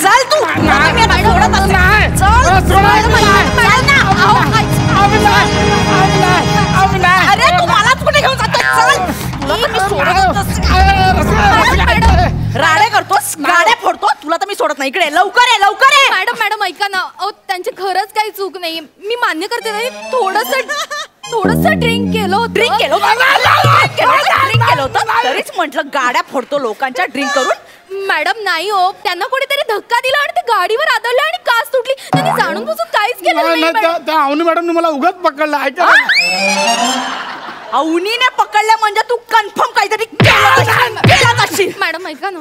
चल तू. अरे तू मलाच कुठे घेऊन जातोय? राडे करतोस, गाड्या फोडतो. तुला तर मी सोडत नाही. इकडे लवकर ये, लवकर ये. मॅडम ऐका ना. त्यांची खरंच काही चूक नाही. मी मान्य करते नाही. थोडस ड्रिंक केलं होतं. ड्रिंक केलं होतं तरीच म्हटलं गाड्या फोडतो लोकांच्या ड्रिंक करून. मॅडम नाही हो, त्यांना कोणीतरी धक्का दिला आणि ते गाडीवर आदळले आणि काच तुटली. त्यांनी जाणून बुजून काहीच केलं नाही. अवनी मॅडम मला उगाच पकडला. ऐका अवनीने पकडलं म्हणजे तू कन्फर्म काहीतरी मॅडम ऐका ना.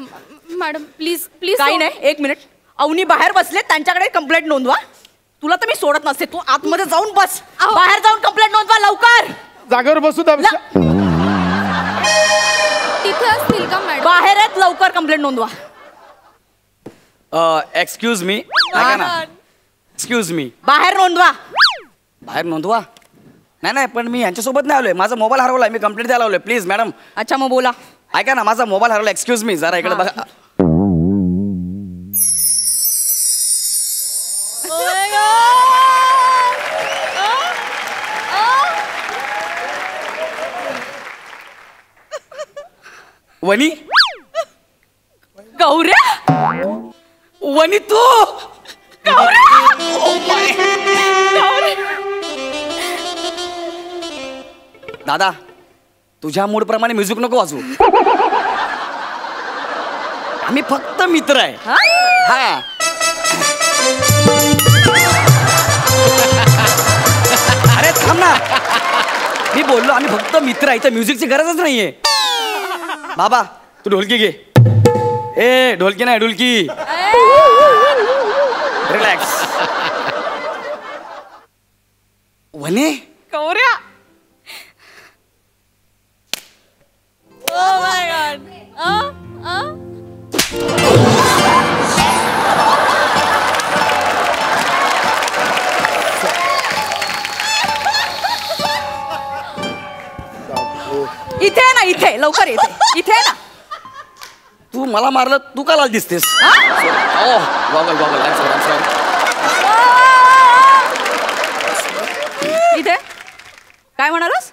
Madam please please. काही नाही, 1 मिनिट. अवनी बाहेर बसले, त्यांच्याकडे कंप्लेंट नोंदवा. तुला तर मी सोडत नसते. तू आतमध्ये जाऊन बस. बाहेर जाऊन कंप्लेंट नोंदवा लवकर. जागेवर बसू द्या. तिथे असतील का मॅडम? बाहेर आहेत, लवकर कंप्लेंट नोंदवा. Excuse me. Excuse me. बाहेर नोंदवा. बाहेर नोंदवा. नाही पण मी यांच्यासोबत नाही आलोय. माझा मोबाईल हरवलाय. मी कंप्लेंट द्यायला आलोय. Please madam. अच्छा मग बोला. ऐका ना, माझा मोबाईल हरवला. एक्सक्यूज मी, जरा इकडे बघा. वनी. गौऱ्या. वनी तू. दादा, तुझ्या मूड प्रमाणे म्युझिक नको वाजवू. आम्ही फक्त मित्र आहे. हा अरे थांब ना. मी बोललो आम्ही फक्त मित्र आहे. तर म्युझिकची गरजच नाहीये. बाबा तू ढोलकी घे. ए ढोलकी नाही, ढोलकी. रिलॅक्स. वने. गौऱ्या. Oh my God. इथे ना, इथे लवकर येते. इथे ना. तू मला मारलं, तू का लाल दिसतेस? इथे काय म्हणालास?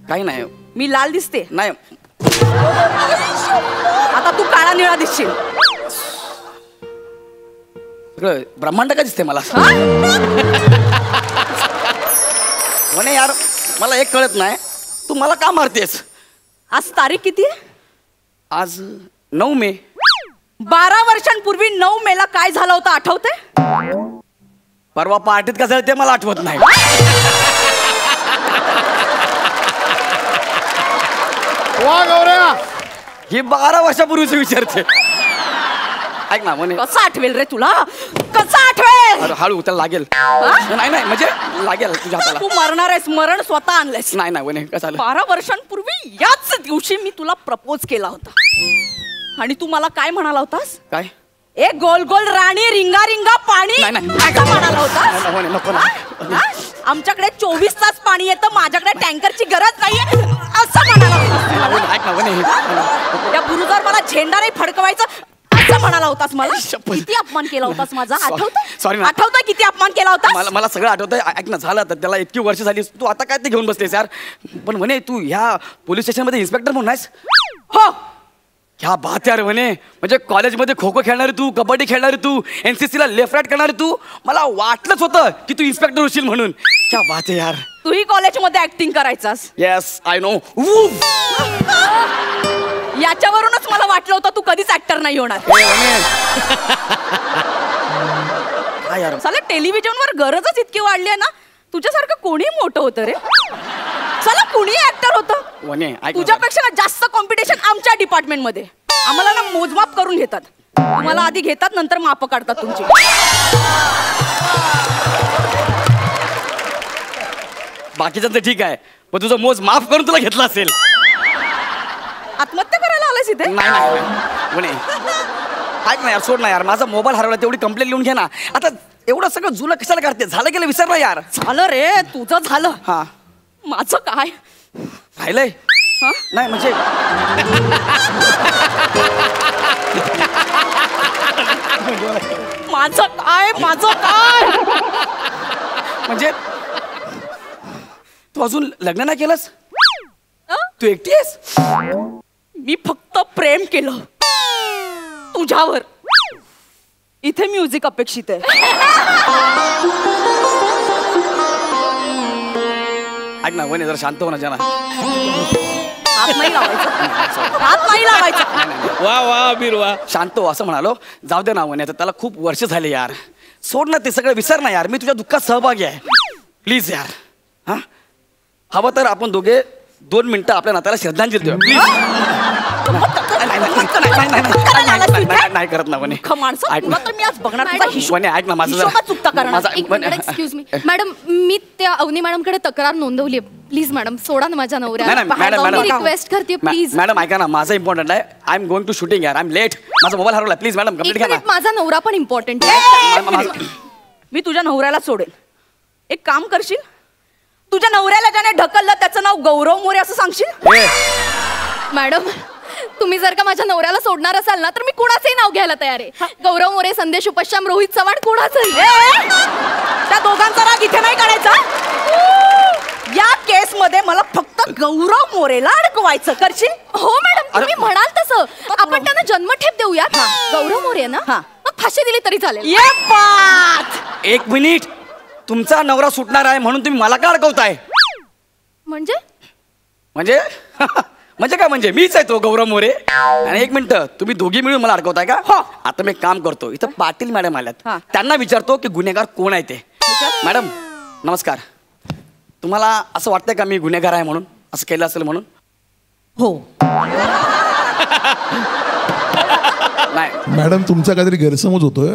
काही नाही. मी लाल दिसते? नाही. आता तू काळा निळा दिसशील. ब्रह्मांड का दिसते मला? म्हणे यार मला एक कळत नाही, तू मला का मारतेस? आज तारीख किती आहे? आज 9 मे. 12 वर्षांपूर्वी 9 मेला काय झालं होतं आठवतंय? परवा पार्टीत का झालं ते मला आठवत नाही. वा गौऱ्या, ही 12 वर्षापूर्वीच विचारते. ऐक ना म्हणे. कसं आठवेल रे तुला? कसं आठवेल? अरे हळू त्याला लागेल. नाही नाही म्हणजे लागेल तुझ्या हाताला. तू मरणार आहेस. मरण स्वतः आणलंयस. नाही नाही म्हणे कसं झालं? 12 वर्षांपूर्वी याच दिवशी मी तुला प्रपोज केला होता आणि तू मला काय म्हणाला होतास? काय? एक गोल गोल राणी रिंगा रिंगा पाणी. नाही नाही असं म्हणाला होतास? नको ना. आमच्याकडे 24 तास पाणी येतं, माझ्याकडे टँकरची गरज नाहीये असं म्हणाला होतास. ऐक ना म्हणे. त्या बुरुजावर मला झेंडा नाही फडकवायचं असं म्हणाला होतास मला. किती अपमान केला होतास माझा? सॉरी. आठवतंय किती अपमान केला होता? मला सगळं आठवतंय. ऐक ना, झालं तर त्याला इतकी वर्ष झाली, तू आता काय ते घेऊन बसतेस यार? पण म्हणे तू ह्या पोलीस स्टेशन मध्ये इन्स्पेक्टर म्हणून आहेस? हो. क्या बात यार म्हणे. म्हणजे कॉलेजमध्ये खो खो खेळणारी तू, कबड्डी खेळणारी तू, NCC ला लेफ्ट राईट करणारी तू. मला वाटलंच होतं की तू इन्स्पेक्टर होशील म्हणून. क्या बात आहे यार. तूही कॉलेजमध्ये ऍक्टिंग करायचास? Yes I know. याच्यावरूनच मला वाटलं होतं तू कधीच ऍक्टर नाही होणार. काय यार, चला टेलिव्हिजनवर गरजच इतकी वाढली आहे ना. तुझ्यासारखं कोणी मोठं होतं रे? चला कुणी ऍक्टर होतं. तुझ्यापेक्षा जास्त कॉम्पिटिशन आमच्या डिपार्टमेंट मध्ये. आम्हाला ना मोजमाप करून घेतात. तुम्हाला आधी घेतात, नंतर माप काढतात तुमची. बाकीचं ठीक आहे, पण तुझं मोज माफ करून तुला घेतला असेल. आत्महत्या करायला आलास इथे? नाही म्हणे. ऐक ना यार, सोड ना यार. माझा मोबाईल हरवला, तेवढी कंप्लेंट लिहून घे ना. आता एवढं सगळं जुनं कशाला काढते? झालं गेलं विसर ना यार. झालं रे, तुझं झालं. हा, माझं काय राहिलंय? नाही म्हणजे माझं काय म्हणजे तू अजून लग्न नाही केलंस? तू एकटी आहेस? मी फक्त प्रेम केलं तुझ्यावर. इथे म्युझिक अपेक्षित आहे. ऐक ना वने, जरा शांत हो ना जना. हात नाही लावायचा. हात नाही लावायचा. वा वा अबीर वा. शांत हो असं म्हणालो. जाऊ दे ना वने, आता त्याला खूप वर्ष झाले यार. सोड ना ते सगळं, विसर ना यार. मी तुझ्या दुःखात सहभागी आहे. प्लीज यार. हा, हवं तर आपण दोघे 2 मिनिटं आपल्या नात्याला श्रद्धांजली देऊ प्लीज. नाही करत ना वने. माणसं ऐक ना. तुला तर मी आज बघणार तुझा हिशोब. वने ऐक ना माझं हिशोबात चुकता करणार. एक्सक्यूज मी मॅडम, मी त्या अवनी मॅडमकडे तक्रार नोंदवली. प्लीज मॅडम सोडा ना माझ्या नवऱ्याला. मॅडम रिक्वेस्ट करते प्लीज. मॅडम ऐका ना, माझं इम्पॉर्टंट आहे. I am going to shooting यार. I am late. माझा मोबाईल हरवला. प्लीज मॅडम कंप्लीट घ्या ना. माझा नवरा पण इम्पॉर्टंट आहे. मी तुझ्या नवऱ्याला सोडेन. एक काम करशील, तुझ्या नवऱ्याला ज्याने ढकललं त्याचं नाव गौरव मोरे असं सांगशील. मॅडम, तुम्ही जर का माझ्या नवऱ्याला सोडणार असाल ना, तर मी कुणाचंही नाव घ्यायला तयार आहे. गौरव मोरे, संदेश उपश्याम, रोहित चव्हाण, कुणाचंही. त्या दोघांचा राग इथे नाही काढायचा. या केस मध्ये मला फक्त गौरव मोरेला अडकवायचं. करशील? हो मॅडम, तुम्ही म्हणाल तसं. आपण त्यांना जन्मठेप देऊया. गौरव मोरे ना, मग फाशी दिली तरी चालेल. ये बात. 1 मिनिट. तुमचा नवरा सुटणार आहे म्हणून तुम्ही मला का अडकवताय? म्हणजे म्हणजे म्हणजे काय? म्हणजे मीच आहे तो गौरव मोरे. आणि 1 मिनिट, तुम्ही दोघी मिळून मला अडकवताय का? आता मी एक काम करतो, इथं पाटील मॅडम आल्यात, त्यांना विचारतो की गुन्हेगार कोण आहे ते. मॅडम नमस्कार. तुम्हाला असं वाटतंय का मी गुन्हेगार आहे म्हणून, असं केलं असेल म्हणून? हो. नाही मॅडम, तुमचा काहीतरी गैरसमज होतोय.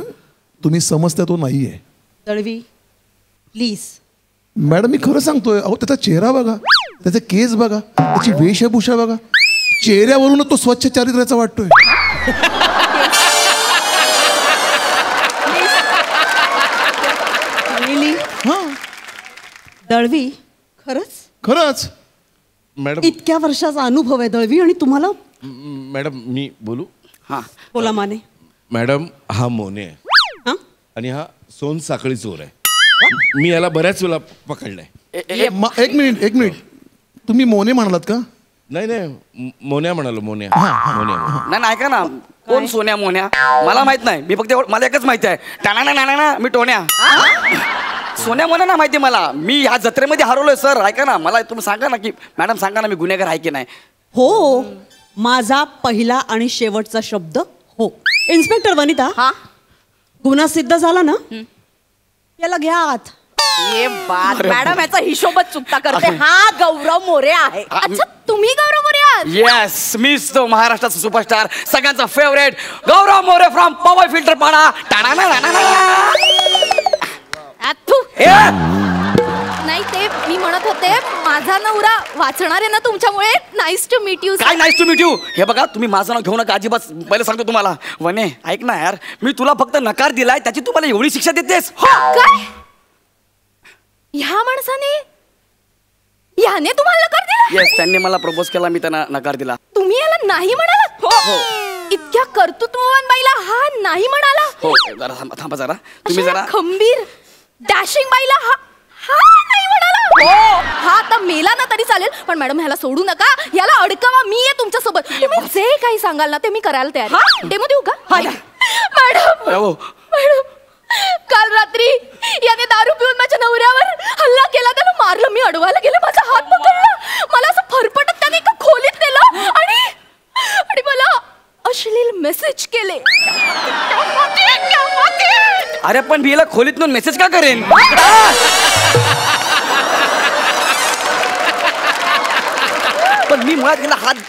तुम्ही समजता तो नाहीये. दळवी प्लीज. मॅडम मी खरं सांगतोय. अहो त्याचा चेहरा बघा, त्याचे केस बघा, त्याची वेशभूषा बघा. चेहऱ्यावरूनच तो स्वच्छ चारित्र्याचा वाटतोय. हा दळवी, खरंच मॅडम इतक्या वर्षाचा अनुभव आहे दळवी, आणि तुम्हाला. मॅडम मी बोलू? हा बोला माने. मॅडम हा मोने आहे हा? आणि हा सोन साखळी चोर आहे. मी याला बऱ्याच वेळा पकडलाय. एक मिनिट. तुम्ही मोने म्हणालात का? नाही मोन्या म्हणालो. मोन्या मोन्या. नाही ऐका ना, कोण सोन्या मोन्या मला माहित नाही. मी फक्त मला एकच माहिती आहे, टाणा मी टोन्या. सोन्या मोन्या ना माहिती मला. मी ह्या जत्रेमध्ये हरवलोय सर. ऐका ना, मला तुम्ही सांगा ना की मॅडम सांगा ना, मी गुन्हेगार आहे की नाही. हो, माझा पहिला आणि शेवटचा शब्द हो. इन्स्पेक्टर वनिता, गुन्हा सिद्ध झाला ना, याला घ्या आत. ये बात. मॅडम याचा हिशोबच चुकता करते. हा गौरव मोरे आहे. अच्छा, तुम्ही गौरव मोरे आहात? येस, मीच तो महाराष्ट्राचा सुपरस्टार, सगळ्यांचा favourite Gaurav More from power filter पाडा. नाही, ते मी म्हणत होते, माझा नवरा वाचणार आहे ना तुमच्यामुळे. Nice to meet you. काय नाईस टू मीट यू? हे बघा, तुम्ही माझं नाव घेऊ नका अजिबात. पहिले सांगतो तुम्हाला. वने ऐक ना यार, मी तुला फक्त नकार दिलाय, त्याची तू मला एवढी शिक्षा देतेस? काय? ह्या माणसाने, याने तुम्हाला नकार दिला? येस, त्यांनी मला प्रपोज केला, मी त्यांना नकार दिला. तुम्ही याला नाही म्हणाला? हो. इतक्या कर्तृत्ववान बाईला हा नाही म्हणाला? हो, जरा थांबा जरा. तुम्ही जरा खंबीर डॅशिंग बाईला हा नाही म्हणाला? हो, हा आता मेला ना तरी चालेल, पण मॅडम ह्याला सोडू नका. याला अडकवा. मी आहे तुमच्या सोबत. तुम्ही जे काही सांगाल ना ते मी करायला तयार आहे. डेमो देऊ का? मॅडम, काल रात्री याने दारू पिऊन माझ्या नवऱ्यावर हल्ला केला. त्याला मारलं. मी अडवायला गेले, माझा हात पकडला. मला असं फरफटत त्याने एका खोलीत नेलं आणि मला अश्लील मेसेज केले. अरे पण मी याला खोलीतून मेसेज का करेन? पण मी मुळात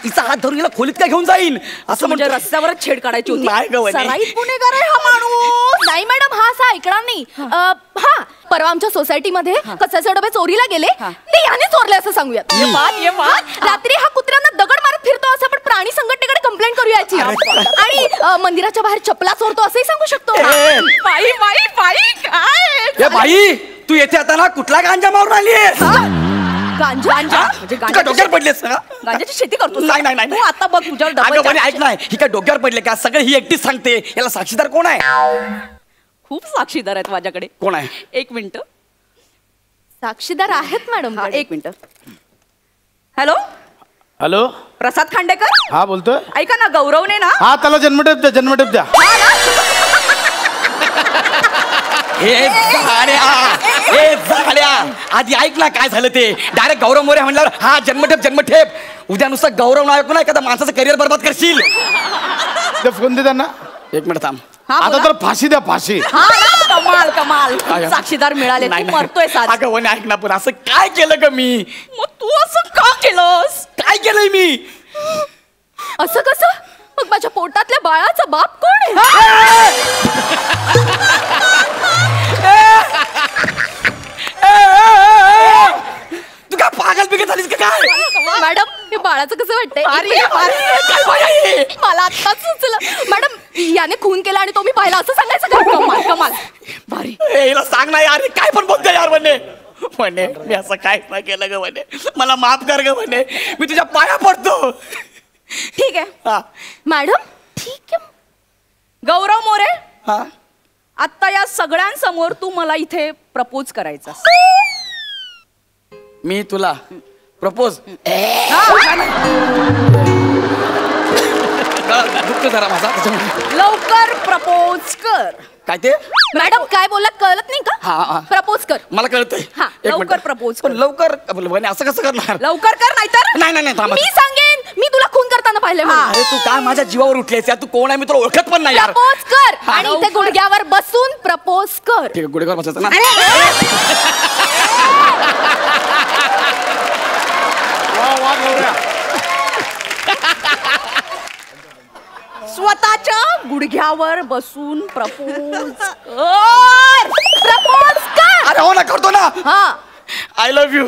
हिचा हात धरून हिला खोलीत काय घेऊन जाईन असं म्हणजे रस्त्यावरच छेड काढायची होती. नाही गं वने. सराईत गुन्हेगार आहे हा माणूस. नाही मॅडम, हा असा ऐकणार नाही. हा, परवा आमच्या सोसायटीमध्ये कचऱ्याचे डबे चोरीला गेले. ते याने चोरले असं सांगूयात. ये बात. रात्री हा कुत्र्यांना दगड मारत फिरतो असं आपण प्राणी संघटनेकडे कंप्लेंट करूया याची. आणि मंदिराच्या बाहेर चपला चोरतो असंही सांगू शकतो. बाई बाई बाई काय ए बाई, तू येथे आता ना कुठला गांजा मारून आलीयस? गांजा म्हणजे तू काय डोक्यावर पडलेस ना गांजाची शेती करतो नाही, नाही, नाही. तू आता बघ तुझ्यावर अगं डबल म्हणे ऐक नाही ही काय डोक्यावर पडले का सगळे ही एकटीच सांगते याला साक्षीदार कोण आहे खूप साक्षीदार आहेत माझ्याकडे. कोण आहे एक मिनिट. साक्षीदार आहेत मॅडम. एक मिनिट. हॅलो हॅलो प्रसाद खांडेकर. हा बोलतोय. ऐका ना गौरवने ना हा त्याला जन्मठेप द्या जन्मठेप द्या. हे झाल्या आधी ऐक ना काय झालं ते डायरेक्ट गौरव मोरे म्हणल्यावर हा जन्मठेप उद्या नुसतं गौरव नायक ना एखादा माणसाचं करिअर बरबाद करशील. ते फोन दे त्यांना. एक मिनिट थांब. हा, आता बोला. तर फाशी द्या फाशी. हा ना, कमाल कमाल काय? साक्षीदार मिळाले. नाही, तू नाही. मरतोय साज. अगं वने ऐक ना पण असं काय केलं ग मी मग तू असं का केलंस? काय केलंय मी असं कसं? मग माझ्या पोटातल्या बाळाचा बाप कोण आहे? तू काय पागल बिगल झालीस का काय मॅडम हे बाळाचं कसं वाटतंय? काय बाई आहे? मला आत्ताच सुचलं. मॅडम याने खून केला आणि तो मी पाहिला असं सांगायचं का? कमाल कमाल भारी. ए, हिला सांग ना यार काय पण बोलते यार म्हणे म्हणे मी असं काय नाही केलं ग म्हणे मला माफ कर ग म्हणे मी तुझ्या पाया पडतो. ठीक आहे हा मॅडम ठीक आहे. गौरव मोरे हा आता या सगळ्यांसमोर तू मला इथे प्रपोज करायचा. मी तुला प्रपोज दुःख जरा माझा त्याच्यामुळे. लवकर प्रपोज कर. काय ते मॅडम काय बोलत कळत नाही हा, हा. का? प्रपोज कर. मला कळतंय हा, एक लवकर मिनिट. propose पण कर. लवकर म्हणे असं कसं करणार लवकर कर नाहीतर नाही नाही नाही थांबा. मी सांगेन मी तुला खून करताना पाहिले. अरे तू काय माझ्या जीवावर उठलेस यार तू कोण आहे मी तुला ओळखत पण नाही यार. प्रपोज कर हा. आणि इथे गुडघ्यावर बसून प्रपोज कर. ठीक आहे गुढेगाव बसायचं ना स्वतःच्या गुडघ्यावर बसून प्रपोज प्रपोज कर. अरे हो ना करतो ना हा आय लव्ह यू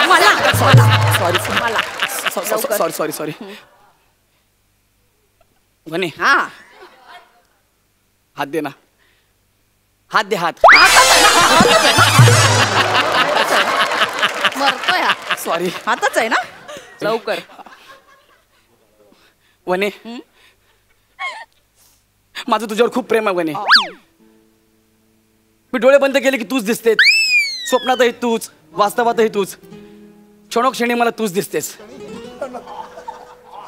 मला नाही. सॉरी सॉरी सॉरी सॉरी म्हणे हा हात दे ना हात दे हात मरतोय हा. सॉरी हातच आहे ना लवकर. वने माझं तुझ्यावर खूप प्रेम आहे वने मी डोळे बंद केले की तूच दिसतेस स्वप्नातही तूच वास्तवातही तूच क्षणोक्षणी मला तूच दिसतेस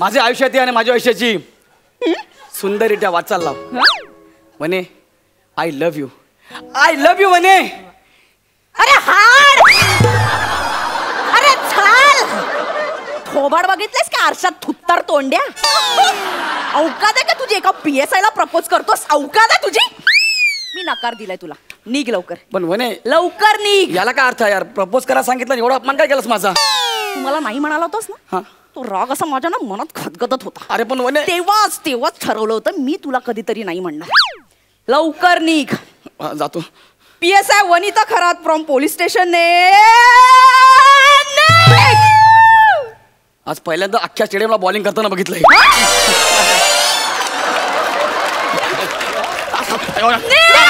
माझ्या आयुष्यात आणि माझ्या आयुष्याची सुंदररित्या वाचायला लाव वने आय लव्ह यू वने. अरे हाड अरे चाल थोबाड बघितलेस का आरशात थुत्तर तोंड्या. अवकाद आहे का तुझी एका PSI ला प्रपोज करतोस अवकाद आहे तुझी. मी नकार दिलाय तुला निघ लवकर पण वने लवकर निघ. याला काय अर्थ आहे यार प्रपोज करा सांगितलं एवढा अपमान काय केलास माझा. तू मला नाही म्हणाला होतास ना हा तो राग असा माझ्या ना मनात खदगदत होता. अरे पण वने तेव्हाच ठरवलं होतं मी तुला कधीतरी नाही म्हणणार. लवकर निघ. जातो PSI Vanita Kharat from police station आज पहिल्यांदा अख्ख्या स्टेडियमला बॉलिंग करताना बघितलंय. निघ.